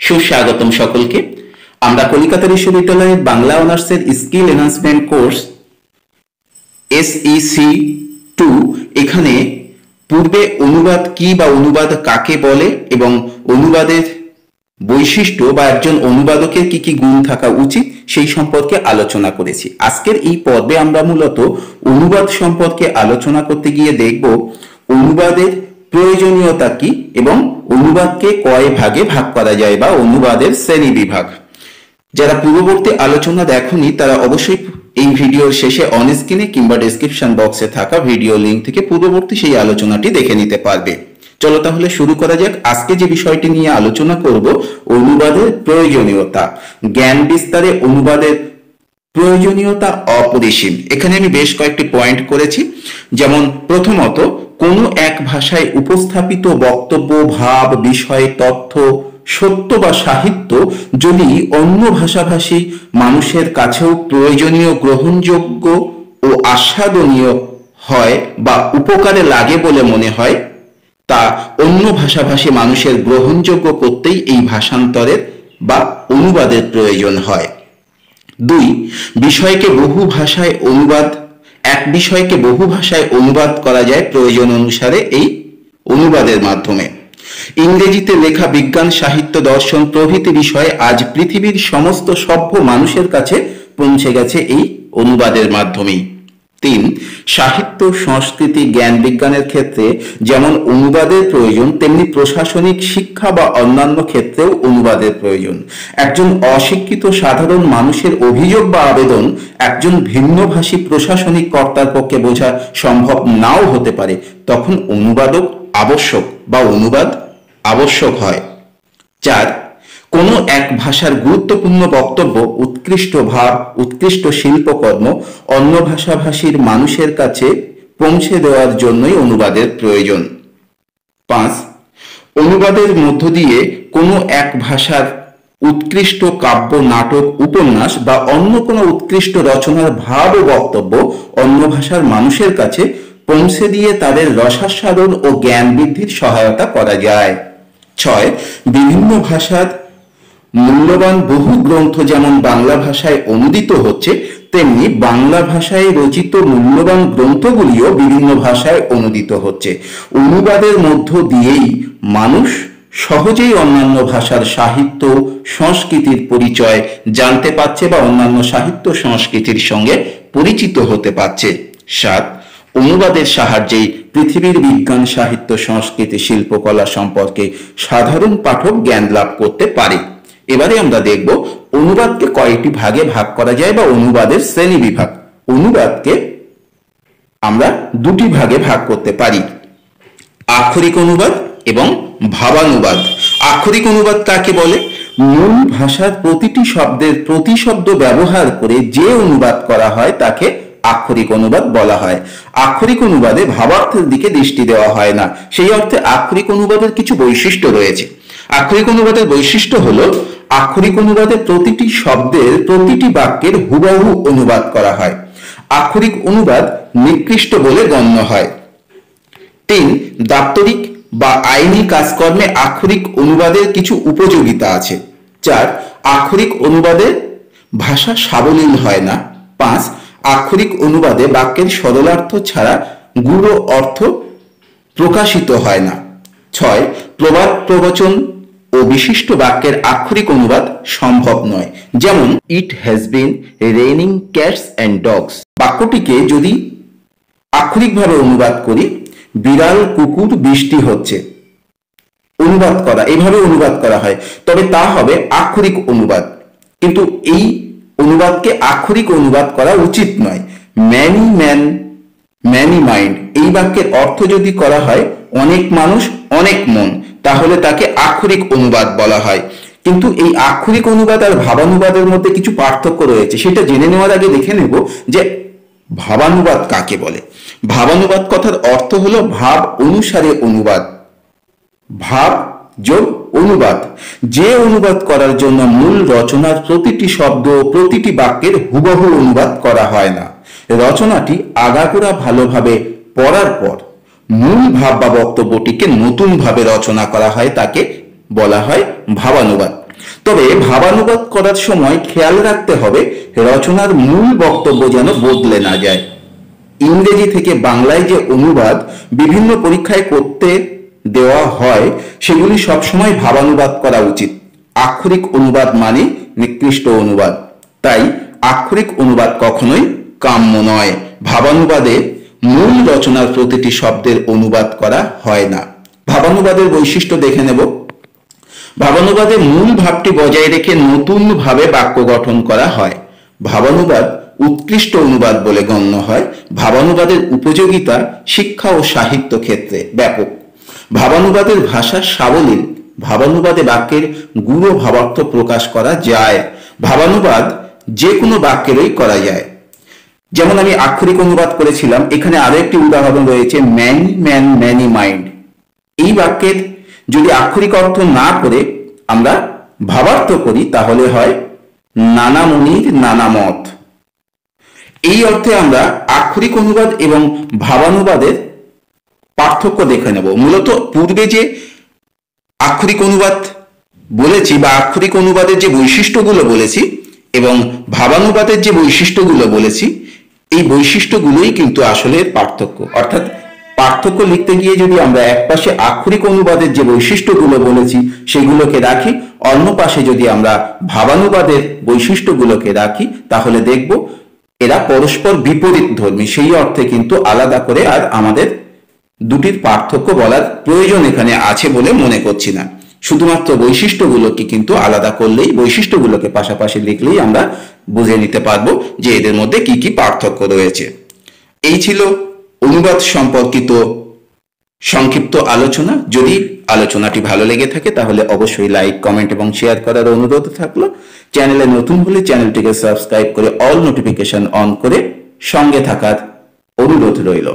সুস্বাগতম সকলকে। আমরা কলিকাতা বিশ্ববিদ্যালয়ের বাংলা অনার্সের স্কিল এনহান্সমেন্ট কোর্স SEC2 এখানে পূর্বে অনুবাদ কি বা অনুবাদ কাকে বলে এবং অনুবাদের বৈশিষ্ট্য বা একজন অনুবাদকের কি কি গুণ থাকা উচিত সেই সম্পর্কে আলোচনা করেছি। আজকের এই পর্বে আমরা মূলত অনুবাদ সম্পর্কে আলোচনা করতে গিয়ে দেখব অনুবাদের প্রয়োজনীয়তা কি এবং অনুবাদকে কয় ভাগে ভাগ করা যায় বা অনুবাদের শ্রেণী বিভাগ। যারা পূর্ববর্তী আলোচনা দেখনি তারা অবশ্যই এই ভিডিওর শেষে অন স্ক্রিনে কিংবা ডেসক্রিপশন বক্সে থাকা ভিডিও লিংক থেকে পূর্ববর্তী সেই আলোচনাটি দেখে নিতে পারবে। চলো তাহলে শুরু করা যাক। আজকে যে বিষয়টি নিয়ে আলোচনা করব অনুবাদের প্রয়োজনীয়তা। জ্ঞান বিস্তারে অনুবাদের প্রয়োজনীয়তা অপরিসীম। এখানে আমি বেশ কয়েকটি পয়েন্ট করেছি, যেমন প্রথমত কোনো এক ভাষায় উপস্থাপিত বক্তব্য, ভাব, বিষয়, তথ্য, সত্য বা সাহিত্য যদি অন্য ভাষাভাষী মানুষের কাছেও প্রয়োজনীয়, গ্রহণযোগ্য ও আস্বাদনীয় হয় বা উপকারে লাগে বলে মনে হয়, তা অন্য ভাষাভাষী মানুষের গ্রহণযোগ্য করতেই এই ভাষান্তরের বা অনুবাদের প্রয়োজন হয়। 2. বিষয়কে বহু ভাষায় অনুবাদ এক বিষয়কে বহু ভাষায় অনুবাদ করা যায় প্রয়োজন অনুসারে এই অনুবাদের মাধ্যমে। ইংরেজিতে লেখা বিজ্ঞান, সাহিত্য, দর্শন প্রভৃতি বিষয় আজ পৃথিবীর সমস্ত সভ্য মানুষের কাছে পৌঁছে গেছে এই অনুবাদের মাধ্যমেই। 3. সাহিত্য, সংস্কৃতি, জ্ঞান বিজ্ঞানের ক্ষেত্রে যেমন অনুবাদের প্রয়োজন, তেমনি প্রশাসনিক, শিক্ষা বা অন্যান্য ক্ষেত্রেও অনুবাদের প্রয়োজন। একজন অশিক্ষিত সাধারণ মানুষের অভিযোগ বা আবেদন একজন ভিন্নভাষী প্রশাসনিক কর্তার পক্ষে বোঝা সম্ভব নাও হতে পারে, তখন অনুবাদক আবশ্যক বা অনুবাদ আবশ্যক হয়। 4. কোনো এক ভাষার গুরুত্বপূর্ণ বক্তব্য, উৎকৃষ্ট ভাব, উৎকৃষ্ট শিল্পকর্ম অন্য ভাষাভাষীর মানুষের কাছে পৌঁছে দেওয়ার জন্যই অনুবাদের প্রয়োজন। 5. অনুবাদের মধ্য দিয়ে কোনো এক ভাষার উৎকৃষ্ট কাব্য, নাটক, উপন্যাস বা অন্য কোনো উৎকৃষ্ট রচনার ভাব ও বক্তব্য অন্য ভাষার মানুষের কাছে পৌঁছে দিয়ে তাদের রসাস্বাদন ও জ্ঞান বৃদ্ধির সহায়তা করা যায়। 6. বিভিন্ন ভাষার মূল্যবান বহু গ্রন্থ যেমন বাংলা ভাষায় অনুদিত হচ্ছে, তেমনি বাংলা ভাষায় রচিত মূল্যবান গ্রন্থগুলিও বিভিন্ন ভাষায় অনুদিত হচ্ছে। অনুবাদের মধ্য দিয়েই মানুষ সহজেই অন্যান্য ভাষার সাহিত্য, সংস্কৃতির পরিচয় জানতে পারছে বা অন্যান্য সাহিত্য সংস্কৃতির সঙ্গে পরিচিত হতে পারছে। 7. অনুবাদের সাহায্যেই পৃথিবীর বিজ্ঞান, সাহিত্য, সংস্কৃতি, শিল্পকলা সম্পর্কে সাধারণ পাঠক জ্ঞান লাভ করতে পারে। এবারে আমরা দেখব অনুবাদকে কয়টি ভাগে ভাগ করা যায় বা অনুবাদের শ্রেণী বিভাগ। অনুবাদকে আমরা দুটি ভাগে ভাগ করতে পারি, আক্ষরিক অনুবাদ এবং ভাবানুবাদ। আক্ষরিক অনুবাদ কাকে বলে? মূল ভাষার প্রতিটি শব্দের প্রতিশব্দ ব্যবহার করে যে অনুবাদ করা হয় তাকে আক্ষরিক অনুবাদ বলা হয়। আক্ষরিক অনুবাদে ভাবার্থের দিকে দৃষ্টি দেওয়া হয় না। সেই অর্থে আক্ষরিক অনুবাদের কিছু বৈশিষ্ট্য রয়েছে। আক্ষরিক অনুবাদের বৈশিষ্ট্য হলো আক্ষরিক অনুবাদে প্রতিটি শব্দের প্রতিটি বাক্যের হুবহু অনুবাদ করা হয়। আক্ষরিক অনুবাদ নিকৃষ্ট বলে গণ্য হয়। 3. দাপ্তরিক বা আইনি কাজকর্মে আক্ষরিক অনুবাদের কিছু উপযোগিতা আছে। 4. আক্ষরিক অনুবাদে ভাষা সাবলীল হয় না। 5. আক্ষরিক অনুবাদে বাক্যের সরলার্থ ছাড়া গূঢ় অর্থ প্রকাশিত হয় না। 6. প্রবাদ, প্রবচন ও বিশিষ্ট বাক্যের আক্ষরিক অনুবাদ সম্ভব নয়, যেমন it has been raining cats and dogs. বাক্যটিকে যদি আক্ষরিকভাবে অনুবাদ করি, বিড়াল, কুকুর, বৃষ্টি হচ্ছে, অনুবাদ করা এভাবে অনুবাদ করা হয়, তবে তা হবে আক্ষরিক অনুবাদ। কিন্তু এই অনুবাদকে আক্ষরিক অনুবাদ করা উচিত নয়। ম্যানি ম্যান ম্যানি মাইন্ড এই বাক্যের অর্থ যদি করা হয় অনেক মানুষ, অনেক মন, তাহলে তাকে আক্ষরিক অনুবাদ বলা হয়। কিন্তু এই আক্ষরিক অনুবাদ আর ভাবানুবাদের মধ্যে কিছু পার্থক্য রয়েছে, সেটা জেনে নেওয়ার আগে দেখে নেব যে ভাবানুবাদ কাকে বলে। ভাবানুবাদ কথার অর্থ হলো ভাব অনুসারে অনুবাদ, ভাব যোগ অনুবাদ। যে অনুবাদ করার জন্য মূল রচনার প্রতিটি শব্দ, প্রতিটি বাক্যের হুবহু অনুবাদ করা হয় না। রচনাটি আগাগোড়া ভালোভাবে পড়ার পর মূল ভাব বা বক্তব্যটিকে নতুন ভাবে রচনা করা হয়, তাকে বলা হয় ভাবানুবাদ। তবে ভাবানুবাদ করার সময় খেয়াল রাখতে হবে রচনার মূল বক্তব্য যেন বদলে না যায়। ইংরেজি থেকে বাংলায় যে অনুবাদ বিভিন্ন পরীক্ষায় করতে দেওয়া হয় সেগুলি সবসময় ভাবানুবাদ করা উচিত। আক্ষরিক অনুবাদ মানে নিকৃষ্ট অনুবাদ, তাই আক্ষরিক অনুবাদ কখনোই কাম্য নয়। ভাবানুবাদে মূল রচনার প্রতিটি শব্দের অনুবাদ করা হয় না। ভাবানুবাদের বৈশিষ্ট্য দেখে নেব। ভাবানুবাদে মূল ভাবটি বজায় রেখে নতুন ভাবে বাক্য গঠন করা হয়। ভাবানুবাদ উৎকৃষ্ট অনুবাদ বলে গণ্য হয়। ভাবানুবাদের উপযোগিতা শিক্ষা ও সাহিত্য ক্ষেত্রে ব্যাপক। ভাবানুবাদের ভাষা সাবলীল। ভাবানুবাদে বাক্যের গূঢ় ভাবার্থ প্রকাশ করা যায়। ভাবানুবাদ যে কোনো বাক্যেরই করা যায়। যেমন আমি আক্ষরিক অনুবাদ করেছিলাম, এখানে আরো একটি উদাহরণ রয়েছে, ম্যানি ম্যান ম্যানি মাইন্ড। এই বাক্যের যদি আক্ষরিক অর্থ না করে আমরা ভাবার্থ করি তাহলে হয় নানা মনির নানা মত। এই অর্থে আমরা আক্ষরিক অনুবাদ এবং ভাবানুবাদের পার্থক্য দেখে নেব। মূলত পূর্বে যে আক্ষরিক অনুবাদ বলেছি বা আক্ষরিক অনুবাদের যে বৈশিষ্ট্যগুলো বলেছি এবং ভাবানুবাদের যে বৈশিষ্ট্যগুলো বলেছি, এই বৈশিষ্ট্যগুলোই কিন্তু আসলে পার্থক্য। অর্থাৎ পার্থক্য লিখতে গিয়ে যদি আমরা একপাশে আক্ষরিক অনুবাদের যে বৈশিষ্ট্যগুলো বলেছি সেগুলোকে রাখি, অন্য পাশে যদি আমরা ভাবানুবাদের বৈশিষ্ট্যগুলোকে রাখি, তাহলে দেখব এরা পরস্পর বিপরীত ধর্মী। সেই অর্থে কিন্তু আলাদা করে আর আমাদের দুটির পার্থক্য বলার প্রয়োজন এখানে আছে বলে মনে করছি না। শুধুমাত্র বৈশিষ্ট্যগুলোকে কিন্তু আলাদা করলেই, বৈশিষ্ট্যগুলোকে পাশাপাশি লিখলেই আমরা বুঝে নিতে পারবো যে এদের মধ্যে কি কি পার্থক্য রয়েছে। এই ছিল অনুবাদ সম্পর্কিত সংক্ষিপ্ত আলোচনা। যদি আলোচনাটি ভালো লেগে থাকে তাহলে অবশ্যই লাইক, কমেন্ট এবং শেয়ার করার অনুরোধ থাকলো। চ্যানেলে নতুন হলে চ্যানেলটিকে সাবস্ক্রাইব করে অল নোটিফিকেশন অন করে সঙ্গে থাকার অনুরোধ রইল।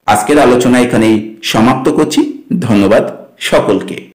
আজকের আলোচনা এখানেই সমাপ্ত করছি। ধন্যবাদ সকলকে।